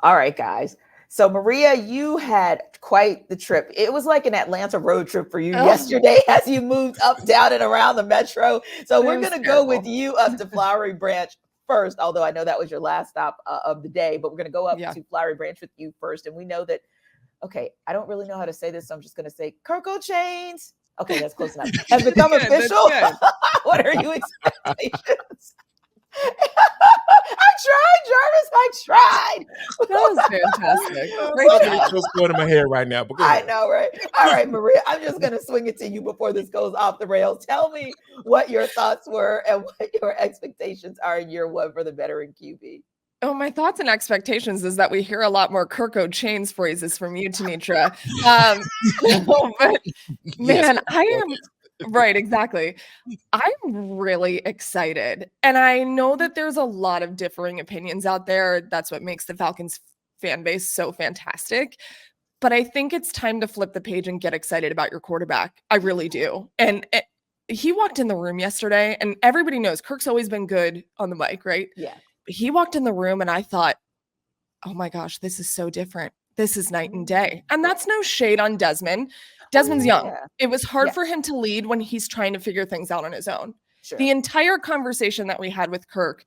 All right, guys. So, Maria, you had quite the trip. It was like an Atlanta road trip for you Oh, yesterday as you moved up, down, and around the metro. So, it we're was going to go with terrible. you up to Flowery Branch first, although I know that was your last stop of the day, but we're going to go up Yeah. to Flowery Branch with you first. And we know that, okay, I don't really know how to say this, so I'm just going to say Kirko Chains. Okay, that's close enough. Has That's become good. That's official. good. What are your expectations? I tried, Jarvis. I tried. That was fantastic. Great I'm getting job. so scared in my head right now, but go I ahead. know, right? All right, Maria, I'm just going to swing it to you before this goes off the rails. Tell me what your thoughts were and what your expectations are in year one for the veteran QB. Oh, my thoughts and expectations is that we hear a lot more Kirko Chains phrases from you, Tanitra. But Yes. man, I am right, exactly. I'm really excited. And I know that there's a lot of differing opinions out there. That's what makes the Falcons fan base so fantastic. But I think it's time to flip the page and get excited about your quarterback. I really do. And he walked in the room yesterday, and everybody knows Kirk's always been good on the mic, right? Yeah. He walked in the room and I thought, oh my gosh, this is so different. This is night and day. And that's no shade on Desmond. Desmond's young. Yeah. It was hard Yes. for him to lead when he's trying to figure things out on his own. Sure. The entire conversation that we had with Kirk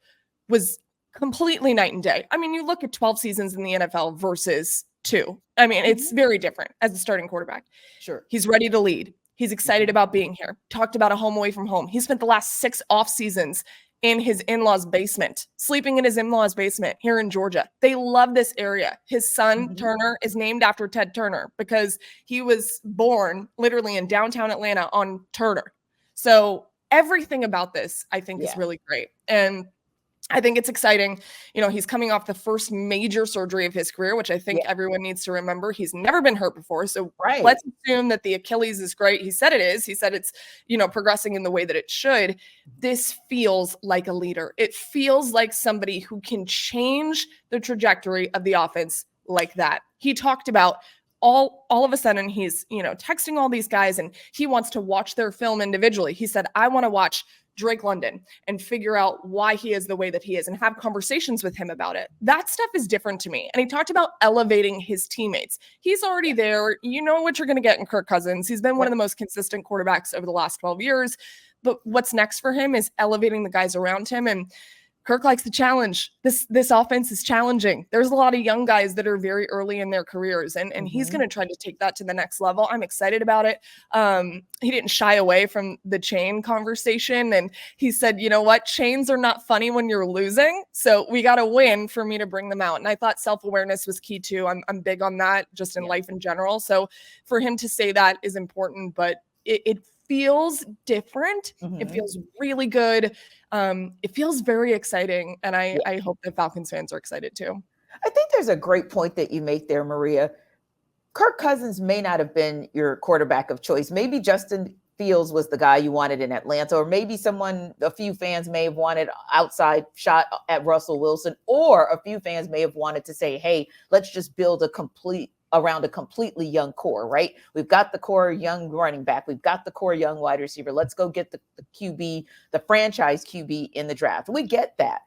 was completely night and day. I mean, you look at 12 seasons in the NFL versus 2. I mean, it's very different as a starting quarterback. Sure. He's ready to lead. He's excited about being here. Talked about a home away from home. He spent the last 6 off seasons in his in-laws' basement, sleeping in his in-laws' basement here in Georgia. They love this area. His son, Turner, is named after Ted Turner because he was born literally in downtown Atlanta on Turner. So everything about this, I think, is really great. And I think it's exciting. You know, he's coming off the first major surgery of his career, which I think everyone needs to remember. He's never been hurt before. So let's assume that the Achilles is great. He said it is. He said it's, you know, progressing in the way that it should. This feels like a leader. It feels like somebody who can change the trajectory of the offense like that. He talked about all of a sudden he's, you know, texting all these guys and he wants to watch their film individually. He said, I want to watch Drake London and figure out why he is the way that he is and have conversations with him about it. That stuff is different to me. And he talked about elevating his teammates. He's already there. You know what you're going to get in Kirk Cousins. He's been one of the most consistent quarterbacks over the last 12 years. But what's next for him is elevating the guys around him. And Kirk likes the challenge. This offense is challenging. There's a lot of young guys that are very early in their careers, and he's going to try to take that to the next level. I'm excited about it. He didn't shy away from the chain conversation, and he said, you know what? Chains are not funny when you're losing, so we got to win for me to bring them out. And I thought self-awareness was key too. I'm big on that just in life in general. So for him to say that is important, but it feels different. It feels really good. It feels very exciting. And I hope that Falcons fans are excited too. I think there's a great point that you make there, Maria. Kirk Cousins may not have been your quarterback of choice. Maybe Justin Fields was the guy you wanted in Atlanta, or maybe a few fans may have wanted outside shot at Russell Wilson, or a few fans may have wanted to say, hey, let's just build around a completely young core, right? We've got the core young running back. We've got the core young wide receiver. Let's go get the QB, the franchise QB in the draft. We get that.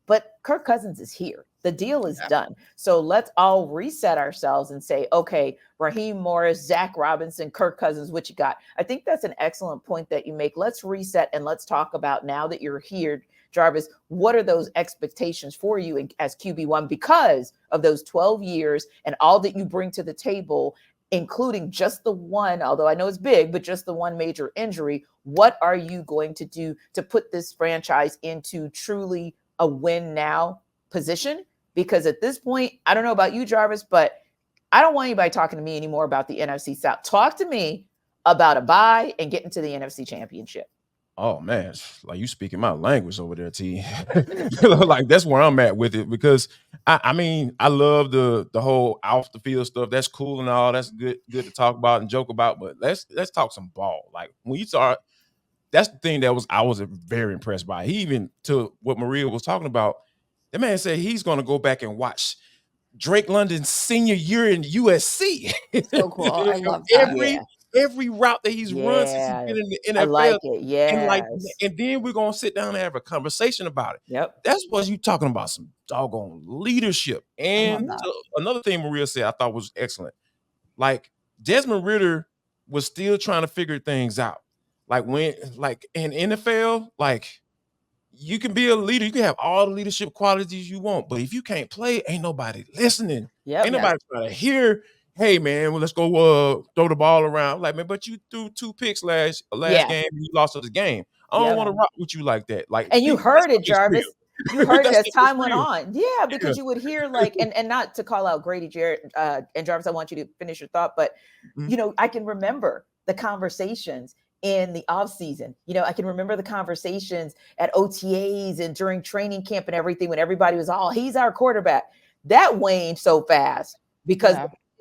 But Kirk Cousins is here. The deal is done. So let's all reset ourselves and say, okay, Raheem Morris, Zach Robinson, Kirk Cousins, what you got? I think that's an excellent point that you make. Let's reset and let's talk about, now that you're here, Jarvis, what are those expectations for you as QB1 because of those 12 years and all that you bring to the table, including just the one, although I know it's big, but just the one major injury? What are you going to do to put this franchise into truly a win now position? Because at this point, I don't know about you, Jarvis, but I don't want anybody talking to me anymore about the NFC South. Talk to me about a bye and getting to the NFC Championship. Oh man, it's like you speaking my language over there, T. Like that's where I'm at with it, because I mean, I love the whole off the field stuff. That's cool and all. That's good to talk about and joke about. But let's talk some ball. Like when you start, that's the thing that I was very impressed by. He even, to what Maria was talking about, the man said he's going to go back and watch Drake London's senior year in USC. So cool. I love that. Every route that he's run since he's been in the NFL. I like it. Yeah. And then we're gonna sit down and have a conversation about it. Yep. That's what you talking about. Some doggone leadership. I love And that. another thing Maria said I thought was excellent. Like Desmond Ridder was still trying to figure things out. Like in NFL, like you can be a leader, you can have all the leadership qualities you want, but if you can't play, ain't nobody listening. Yep. Ain't nobody trying to hear, hey man, well, let's go throw the ball around. Like, man, but you threw 2 picks last Yeah. game and you lost the game. I don't Yep. want to rock with you like that. Like, And you heard it, Jarvis. You heard it That's as just time went real. on. Yeah, because you would hear like, and not to call out Grady, Jared, and Jarvis, I want you to finish your thought, but I can remember the conversations in the off season. I can remember the conversations at OTAs and during training camp and everything when everybody was, oh, he's our quarterback. That waned so fast because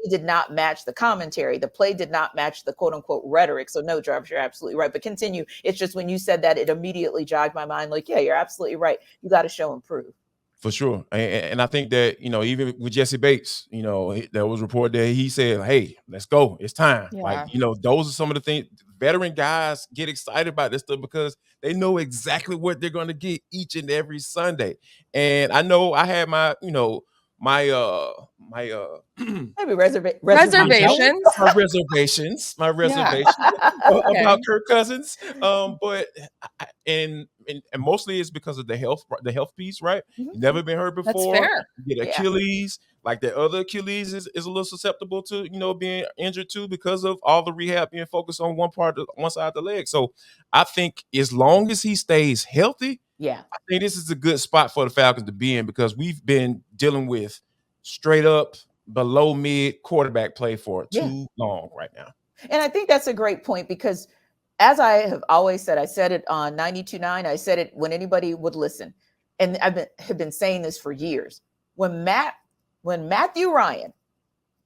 it did not match the commentary. The play did not match the quote unquote rhetoric. So no, Jarvis, you're absolutely right. But continue. It's just when you said that, it immediately jogged my mind. Like, yeah, you're absolutely right. You got to show and prove. For sure. And I think that, even with Jesse Bates, there was a report that he said, hey, let's go. It's time. Yeah. Like, those are some of the things veteran guys get excited about this stuff because they know exactly what they're going to get each and every Sunday. And I know I had my, my Maybe reservations. my reservations about Kirk Cousins. But and mostly it's because of the health piece, right? Never been hurt before. That's fair. You get Achilles, like the other Achilles is a little susceptible to being injured too because of all the rehab being focused on one side of the leg. So I think as long as he stays healthy, I think this is a good spot for the Falcons to be in because we've been dealing with straight up below mid quarterback play for too long right now. And I think that's a great point because as I have always said, I said it on 92.9, I said it when anybody would listen. And have been saying this for years. When Matthew Ryan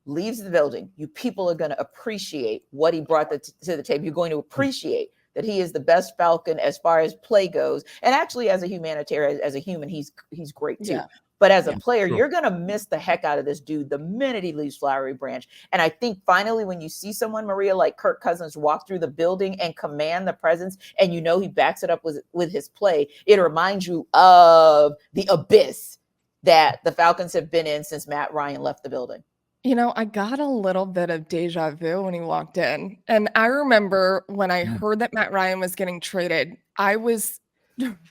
leaves the building, you people are going to appreciate what he brought to the table. You're going to appreciate that he is the best Falcon as far as play goes. And actually as a humanitarian, as a human, he's great too. Yeah. But as a player, you're going to miss the heck out of this dude the minute he leaves Flowery Branch. And I think finally when you see someone, Maria, like Kirk Cousins walk through the building and command the presence, and he backs it up with his play, it reminds you of the abyss that the Falcons have been in since Matt Ryan left the building. I got a little bit of deja vu when he walked in. And I remember when I heard that Matt Ryan was getting traded, I was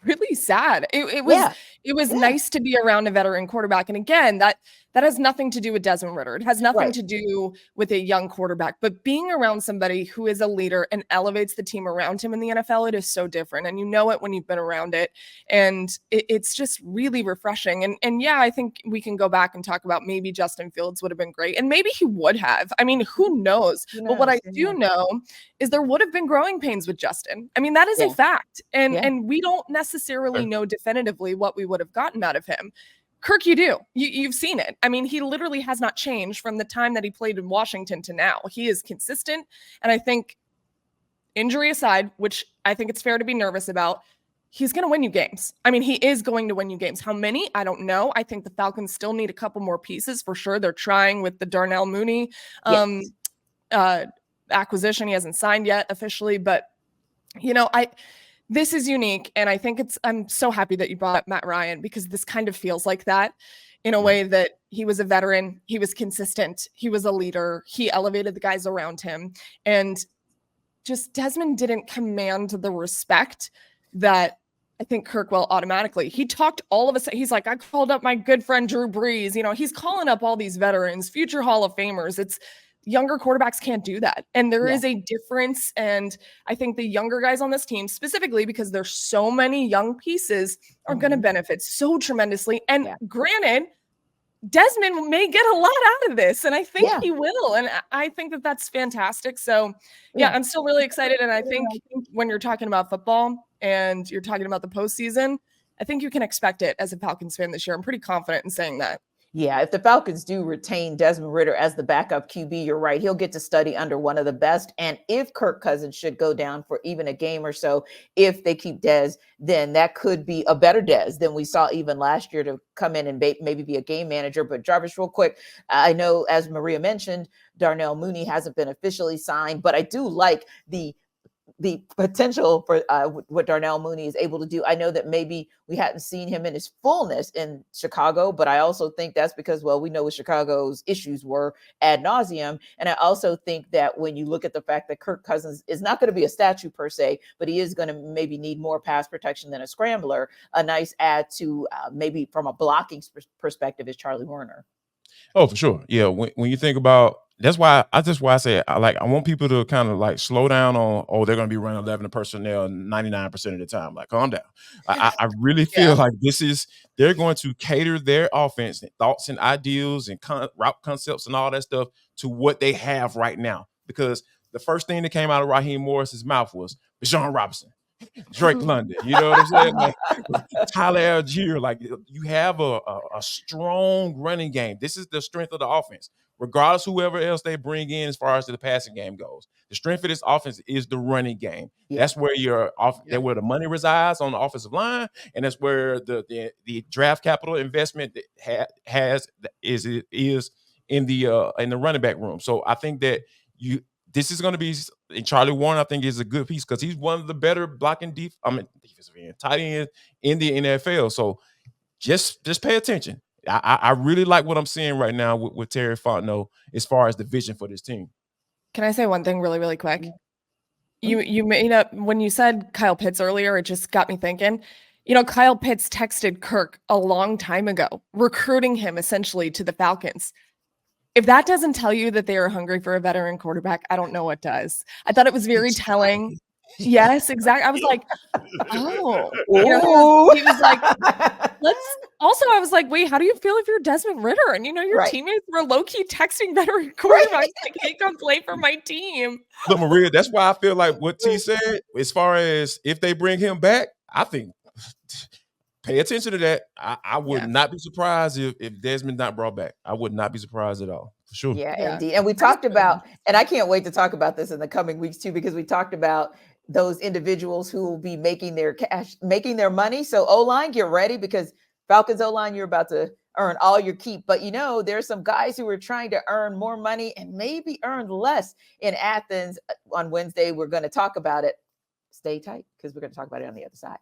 really sad. It was nice to be around a veteran quarterback. And again, that has nothing to do with Desmond Ridder. It has nothing to do with a young quarterback, but being around somebody who is a leader and elevates the team around him in the NFL, it is so different. And you know it when you've been around it. And it's just really refreshing. And yeah, I think we can go back and talk about maybe Justin Fields would have been great. And maybe he would have. I mean, who knows? But what I do know is there would have been growing pains with Justin. I mean, that is a fact. And we don't necessarily know definitively what we would have gotten out of him. Kirk, you do. You've seen it. I mean, he literally has not changed from the time that he played in Washington to now. He is consistent. And I think, injury aside, which I think it's fair to be nervous about, he's going to win you games. I mean, he is going to win you games. How many? I don't know. I think the Falcons still need a couple more pieces for sure. They're trying with the Darnell Mooney acquisition. He hasn't signed yet officially, but this is unique. And I think I'm so happy that you brought up Matt Ryan because this kind of feels like that in a way that he was a veteran. He was consistent. He was a leader. He elevated the guys around him. And just Desmond didn't command the respect that I think Kirk will automatically. He talked all of a sudden. He's like, I called up my good friend Drew Brees. He's calling up all these veterans, future Hall of Famers. It's younger quarterbacks can't do that. And there is a difference. And I think the younger guys on this team, specifically because there's so many young pieces, are going to benefit so tremendously. And granted, Desmond may get a lot out of this, and I think he will. And I think that that's fantastic. So I'm still really excited. And I think when you're talking about football and you're talking about the postseason, I think you can expect it as a Falcons fan this year. I'm pretty confident in saying that. Yeah, if the Falcons do retain Desmond Ridder as the backup QB, you're right. He'll get to study under one of the best. And if Kirk Cousins should go down for even a game or so, if they keep Dez, then that could be a better Dez than we saw even last year to come in and maybe be a game manager. But Jarvis, real quick, I know, as Maria mentioned, Darnell Mooney hasn't been officially signed, but I do like the the potential for what Darnell Mooney is able to do. I know that maybe we hadn't seen him in his fullness in Chicago, but I also think that's because, well, we know what Chicago's issues were ad nauseum. And I also think that when you look at the fact that Kirk Cousins is not going to be a statue per se, but he is going to maybe need more pass protection than a scrambler, a nice add to maybe from a blocking perspective is Charlie Warner. Oh, for sure. Yeah. When you think about, that's why I say I want people to kind of like slow down on, they're going to be running 11 personnel 99% of the time. Like, calm down. I really feel like they're going to cater their offense and thoughts and ideals and route concepts and all that stuff to what they have right now. Because the first thing that came out of Raheem Morris's mouth was Bijan Robinson, Drake London. You know what I'm saying? Like, Tyler Algier. Like, you have a strong running game. This is the strength of the offense. Regardless whoever else they bring in as far as the passing game goes, the strength of this offense is the running game. Yeah. That's where that's where the money resides on the offensive line, and that's where the draft capital investment is in the running back room. So I think that this is going to be, and Charlie Warner, I think, is a good piece because he's one of the better blocking defensive end, tight end in the NFL. So just pay attention. I really like what I'm seeing right now with Terry Fontenot as far as the vision for this team. Can I say one thing really, really quick? You made up when you said Kyle Pitts earlier, it just got me thinking. Kyle Pitts texted Kirk a long time ago, recruiting him essentially to the Falcons. If that doesn't tell you that they are hungry for a veteran quarterback, I don't know what does. I thought it was very telling. Yes, exactly. I was like, oh, he was like, I was like, wait, how do you feel if you're Desmond Ridder? And your teammates were low-key texting veteran quarterbacks like, hey, come play for my team. Look, Maria, that's why I feel like what T said, as far as if they bring him back, I think pay attention to that. I would not be surprised if Desmond not brought back. I would not be surprised at all. For sure. Yeah, indeed. And we talked about, and I can't wait to talk about this in the coming weeks too, because we talked about those individuals who will be making their cash, making their money. So O-line, get ready, because Falcons O-line, you're about to earn all your keep. But there's some guys who are trying to earn more money and maybe earn less in Athens on Wednesday. We're going to talk about it. Stay tight because we're going to talk about it on the other side.